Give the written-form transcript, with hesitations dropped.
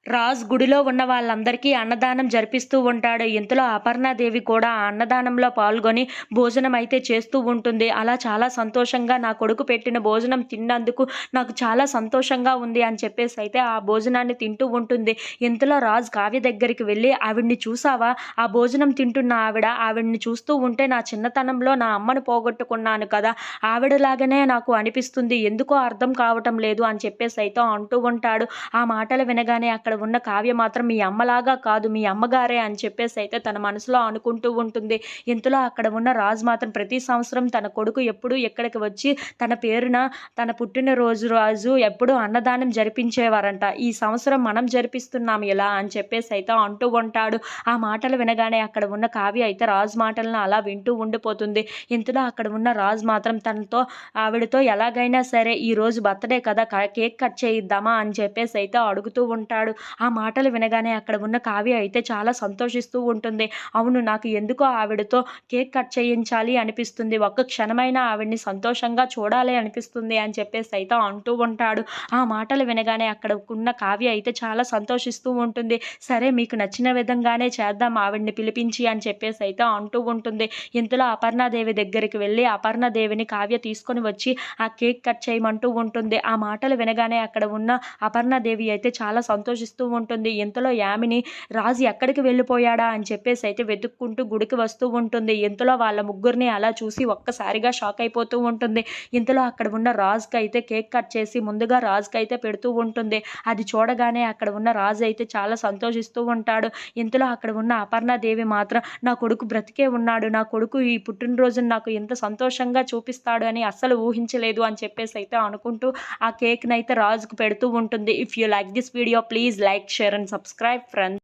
రాజు గుడిలో ఉన్న వాళ్ళందరికీ అన్నదానం జరిపిస్తూ ఉంటాడు. ఇంతలో అపర్ణాదేవి కూడా ఆ అన్నదానంలో పాల్గొని భోజనం అయితే చేస్తూ ఉంటుంది. అలా చాలా సంతోషంగా నా కొడుకు పెట్టిన భోజనం తిన్నందుకు నాకు చాలా సంతోషంగా ఉంది అని చెప్పేసి అయితే ఆ భోజనాన్ని తింటూ ఉంటుంది. ఇంతలో రాజు కావ్య దగ్గరికి వెళ్ళి, "ఆవిడ్ని చూసావా? ఆ భోజనం తింటున్న ఆవిడ్ని చూస్తూ ఉంటే నా చిన్నతనంలో నా అమ్మను పోగొట్టుకున్నాను కదా! ఆవిడలాగానే నాకు అనిపిస్తుంది. ఎందుకో అర్థం కావటం లేదు" అని చెప్పేసి అయితే అంటూ ఉంటాడు. ఆ మాటలు వినగానే అక్కడ ఉన్న కావ్య మాత్రం మీ అమ్మలాగా కాదు, మీ అమ్మగారే అని చెప్పేసి అయితే తన మనసులో అనుకుంటూ ఉంటుంది. ఇంతలో అక్కడ ఉన్న రాజు మాత్రం ప్రతి సంవత్సరం తన కొడుకు ఎప్పుడు ఇక్కడికి వచ్చి తన పేరున తన పుట్టినరోజు ఎప్పుడూ అన్నదానం జరిపించేవారంట. ఈ సంవత్సరం మనం జరిపిస్తున్నాం ఇలా అని చెప్పేసి అయితే అంటూ ఉంటాడు. ఆ మాటలు వినగానే అక్కడ ఉన్న కావ్య అయితే రాజు మాటలను అలా వింటూ ఉండిపోతుంది. ఇంతలో అక్కడ ఉన్న రాజు మాత్రం ఆవిడతో ఎలాగైనా సరే ఈరోజు బర్త్‌డే కదా! కేక్ కట్ చేయిద్దామా అని చెప్పేసి అయితే అడుగుతూ ఉంటాడు. ఆ మాటలు వినగానే అక్కడ ఉన్న కావ్య అయితే చాలా సంతోషిస్తూ ఉంటుంది. అవును, నాకు ఎందుకో ఆవిడతో కేక్ కట్ చేయించాలి అనిపిస్తుంది. ఒక్క క్షణమైనా ఆవిడని సంతోషంగా చూడాలి అనిపిస్తుంది అని చెప్పేసి అయితే అంటూ ఉంటాడు. ఆ మాటలు వినగానే అక్కడకున్న కావ్య అయితే చాలా సంతోషిస్తూ ఉంటుంది. సరే, మీకు నచ్చిన విధంగానే చేద్దాం ఆవిడని పిలిపించి అని చెప్పేసి అయితే అంటూ ఉంటుంది. ఇంతలో అపర్ణాదేవి దగ్గరికి వెళ్ళి అపర్ణాదేవిని కావ్య తీసుకొని వచ్చి ఆ కేక్ కట్ చేయమంటూ ఉంటుంది. ఆ మాటలు వినగానే అక్కడ ఉన్న అపర్ణాదేవి అయితే చాలా సంతోషిస్తూ ఉంటుంది. ఇంతలో యామిని రాజు ఎక్కడికి వెళ్ళిపోయాడా అని చెప్పేసి అయితే వెతుక్కుంటూ గుడికి వస్తూ ఉంటుంది. ఇంతలో వాళ్ళ ముగ్గురిని అలా చూసి ఒక్కసారిగా షాక్ అయిపోతూ ఉంటుంది. ఇంతలో అక్కడ ఉన్న రాజుకైతే కేక్ కట్ చేసి ముందుగా రాజుకైతే పెడుతూ ఉంటుంది. అది చూడగానే అక్కడ ఉన్న రాజు అయితే చాలా సంతోషిస్తూ ఉంటాడు. ఇంతలో అక్కడ ఉన్న అపర్ణాదేవి మాత్రం నా కొడుకు బ్రతికే ఉన్నాడు, నా కొడుకు ఈ పుట్టినరోజున నాకు ఇంత సంతోషంగా చూపిస్తాడు అని అస్సలు ఊహించలేదు అని చెప్పేసి అయితే అనుకుంటూ ఆ కేక్‌నైతే రాజుకు పెడుతూ ఉంటుంది. If you like this video, please like, share and subscribe friends.